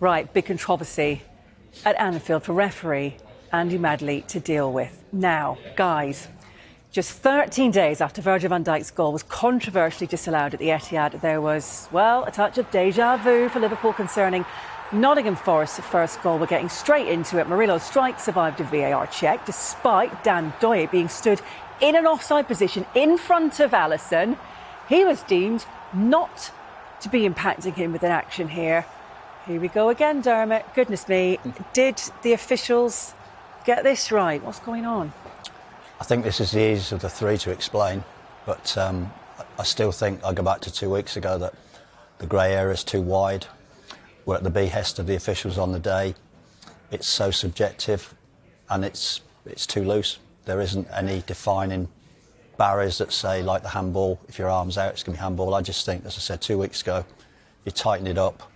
Right, big controversy at Anfield for referee Andy Madley to deal with. Now, guys, just 13 days after Virgil van Dijk's goal was controversially disallowed at the Etihad, there was, well, a touch of déjà vu for Liverpool concerning Nottingham Forest's first goal. We're getting straight into it. Murillo's strike survived a VAR check, despite Dan Doyle being stood in an offside position in front of Alisson. He was deemed not to be impacting him with an action here. Here we go again, Dermot. Goodness me. Did the officials get this right? What's going on? I think this is the easiest of the three to explain, but I still think, I go back to 2 weeks ago, that the grey area is too wide. We're at the behest of the officials on the day. It's so subjective and it's too loose. There isn't any defining barriers that say, like the handball, if your arm's out, it's going to be handball. I just think, as I said 2 weeks ago, you tighten it up.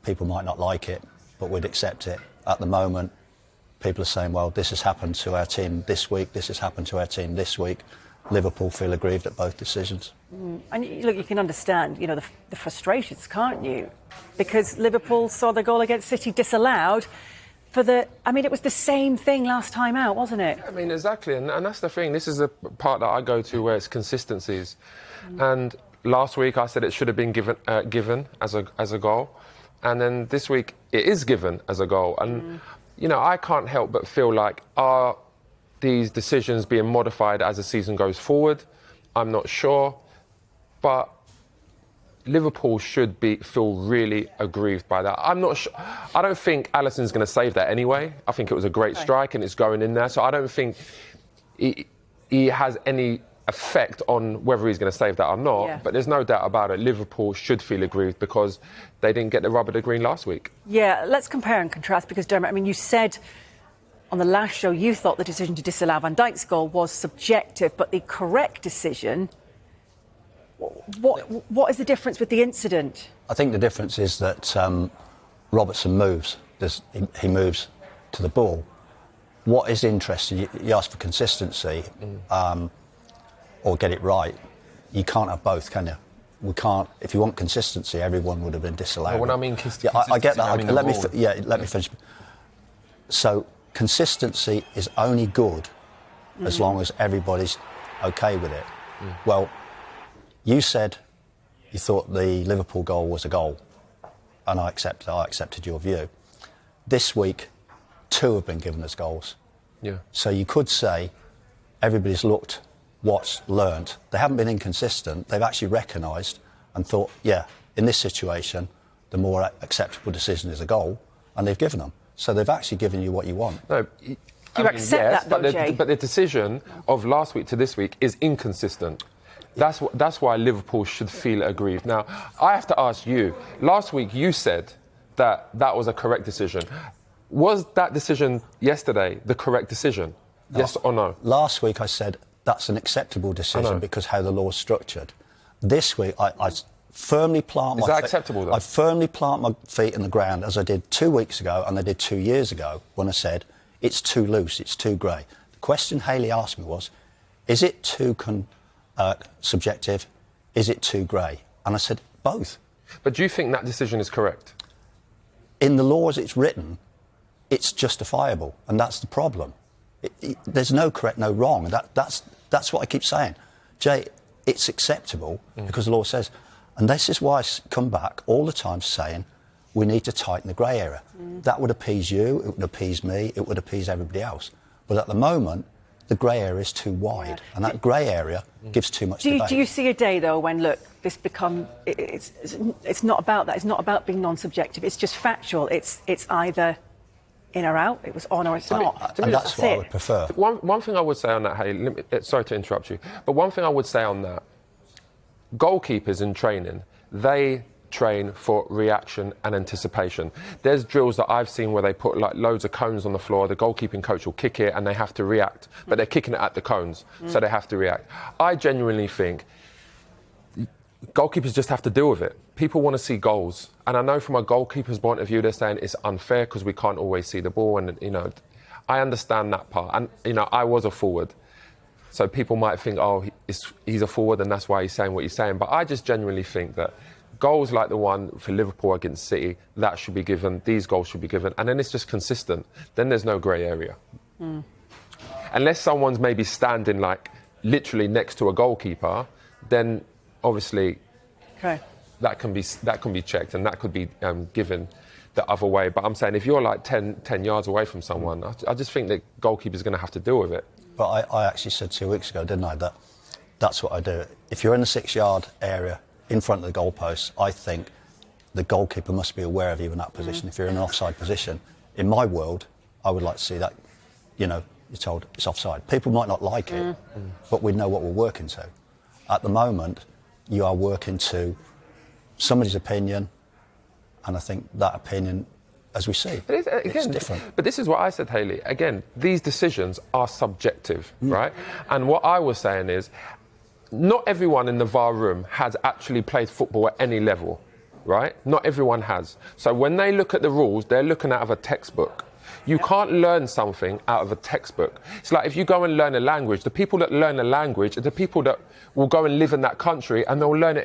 People might not like it, but we'd accept it. At the moment, people are saying, well, this has happened to our team this week, this has happened to our team this week. Liverpool feel aggrieved at both decisions. And look, you can understand, the frustrations, can't you? Because Liverpool saw the goal against City disallowed it was the same thing last time out, wasn't it? I mean, exactly, and that's the thing. This is the part that I go to where it's consistencies. And last week I said it should have been given as a goal, and then this week it is given as a goal. And I can't help but feel like, are these decisions being modified as the season goes forward? I'm not sure, but Liverpool should feel really aggrieved by that. I'm not sure. I don't think Alisson's going to save that anyway. I think it was a great strike and it's going in there, so I don't think he has any effect on whether he's going to save that or not. Yeah. But there's no doubt about it. Liverpool should feel aggrieved because they didn't get the rub of the green last week. Yeah, let's compare and contrast, because Dermot, you said on the last show you thought the decision to disallow Van Dijk's goal was subjective, but the correct decision. What is the difference with the incident? I think the difference is that Robertson moves. He moves to the ball. What is interesting, you ask for consistency or get it right. You can't have both, can you? We can't. If you want consistency, everyone would have been disallowed. No, when I mean consistency, I get that. Let me finish. So consistency is only good as long as everybody's okay with it. Well, you said you thought the Liverpool goal was a goal, and I accepted your view. This week, 2 have been given as goals. Yeah. So you could say everybody's looked, watched, learnt. They haven't been inconsistent. They've actually recognised and thought, yeah, in this situation, the more acceptable decision is a goal, and they've given them. So they've actually given you what you want. No, you accept that, though, Jay? But the decision of last week to this week is inconsistent. That's why Liverpool should feel aggrieved. Now, I have to ask you, last week you said that was a correct decision. Was that decision yesterday the correct decision? No. Yes or no? Last week I said that's an acceptable decision because how the law is structured. This week I firmly plant my feet. Is that acceptable, though? I firmly plant my feet in the ground, as I did 2 weeks ago and I did 2 years ago, when I said it's too loose, it's too grey. The question Hayley asked me was, is it too subjective? Is it too grey? And I said both. But do you think that decision is correct? In the law as it's written, it's justifiable, and that's the problem. There's no correct, no wrong. That's what I keep saying. Jay, it's acceptable because the law says, and this is why I come back all the time saying we need to tighten the grey area. That would appease you, it would appease me, it would appease everybody else. But at the moment, the grey area is too wide, and that grey area gives too much debate. Do you see a day, though, when, look, it's not about that, it's not about being non-subjective, it's just factual, it's either in or out, it was on or it's not. And that's what I would prefer. One thing I would say on that, Hayley, sorry to interrupt you, but one thing I would say on that, goalkeepers in training, they train for reaction and anticipation. There's drills that I've seen where they put like loads of cones on the floor, the goalkeeping coach will kick it and they have to react, but they're kicking it at the cones, so they have to react. I genuinely think goalkeepers just have to deal with it. People want to see goals, and I know from a goalkeeper's point of view they're saying it's unfair because we can't always see the ball, and I understand that part, and I was a forward. So people might think, oh, he's a forward and that's why he's saying what he's saying. But I just genuinely think that goals like the one for Liverpool against City, that should be given, these goals should be given, and then it's just consistent. Then there's no grey area. Unless someone's maybe standing like literally next to a goalkeeper, then obviously that can be checked and that could be given the other way. But I'm saying if you're like 10 yards away from someone, I just think the goalkeeper's going to have to deal with it. But I actually said 2 weeks ago, didn't I, that that's what I do. If you're in the 6-yard area in front of the goalpost, I think the goalkeeper must be aware of you in that position. If you're in an offside position, in my world, I would like to see that, you're told it's offside. People might not like it, but we know what we're working to. At the moment, you are working to somebody's opinion, and I think that opinion, as we see, it's different. But this is what I said, Hayley. Again, these decisions are subjective, right? And what I was saying is, not everyone in the VAR room has actually played football at any level, right? Not everyone has. So when they look at the rules, they're looking out of a textbook. You can't learn something out of a textbook. It's like if you go and learn a language, the people that learn a language are the people that will go and live in that country, and they'll learn it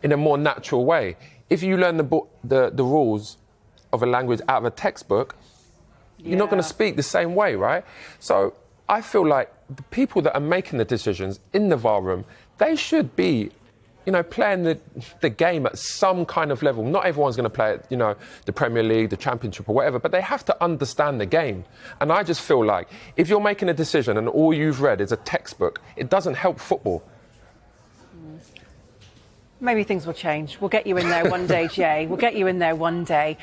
in a more natural way. If you learn the rules of a language out of a textbook, you're not going to speak the same way, right? So I feel like the people that are making the decisions in the VAR room, they should be, playing the game at some kind of level. Not everyone's going to play at, the Premier League, the Championship or whatever, but they have to understand the game. And I just feel like if you're making a decision and all you've read is a textbook, it doesn't help football. Maybe things will change. We'll get you in there one day, Jay. We'll get you in there one day.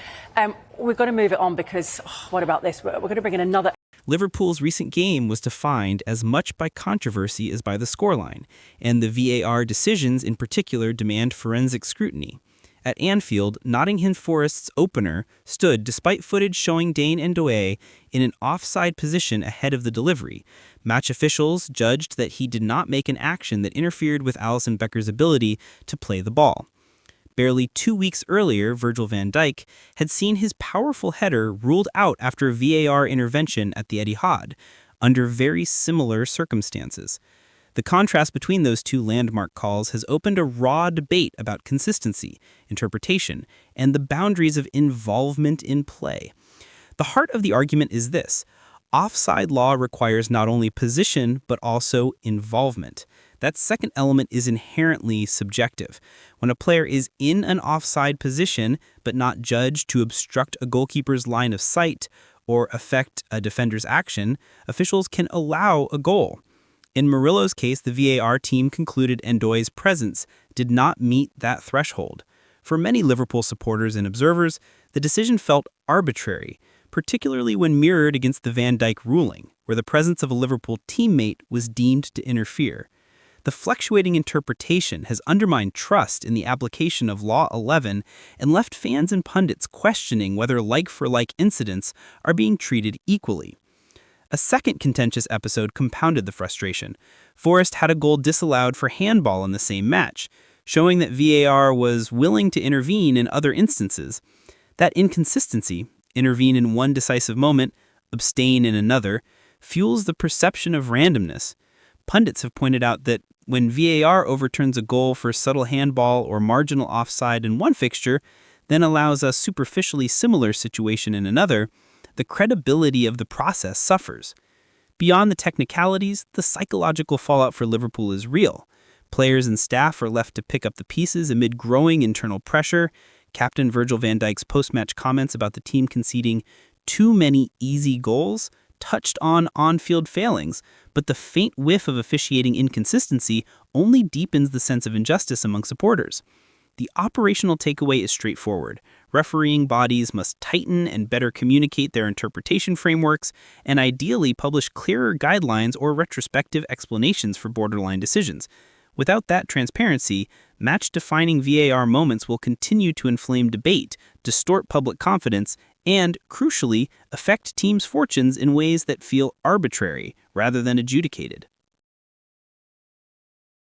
We've got to move it on because, what about this? We're going to bring in another. Liverpool's recent game was defined as much by controversy as by the scoreline, and the VAR decisions in particular demand forensic scrutiny. At Anfield, Nottingham Forest's opener stood despite footage showing Dane Ndoye in an offside position ahead of the delivery. Match officials judged that he did not make an action that interfered with Alisson Becker's ability to play the ball. Barely 2 weeks earlier, Virgil van Dijk had seen his powerful header ruled out after a VAR intervention at the Etihad, under very similar circumstances. The contrast between those two landmark calls has opened a raw debate about consistency, interpretation, and the boundaries of involvement in play. The heart of the argument is this: offside law requires not only position, but also involvement. That second element is inherently subjective. When a player is in an offside position, but not judged to obstruct a goalkeeper's line of sight or affect a defender's action, officials can allow a goal. In Murillo's case, the VAR team concluded Ndoye's presence did not meet that threshold. For many Liverpool supporters and observers, the decision felt arbitrary, particularly when mirrored against the Van Dijk ruling, where the presence of a Liverpool teammate was deemed to interfere. The fluctuating interpretation has undermined trust in the application of Law 11 and left fans and pundits questioning whether like-for-like incidents are being treated equally. A second contentious episode compounded the frustration. Forest had a goal disallowed for handball in the same match, showing that VAR was willing to intervene in other instances. That inconsistency, intervene in one decisive moment, abstain in another, fuels the perception of randomness. Pundits have pointed out that when VAR overturns a goal for subtle handball or marginal offside in one fixture, then allows a superficially similar situation in another, the credibility of the process suffers. Beyond the technicalities, the psychological fallout for Liverpool is real. Players and staff are left to pick up the pieces amid growing internal pressure. Captain Virgil van Dijk's post-match comments about the team conceding too many easy goals touched on-field failings, but the faint whiff of officiating inconsistency only deepens the sense of injustice among supporters. The operational takeaway is straightforward. Refereeing bodies must tighten and better communicate their interpretation frameworks, and ideally publish clearer guidelines or retrospective explanations for borderline decisions. Without that transparency, match-defining VAR moments will continue to inflame debate, distort public confidence, and, crucially, affect teams' fortunes in ways that feel arbitrary rather than adjudicated.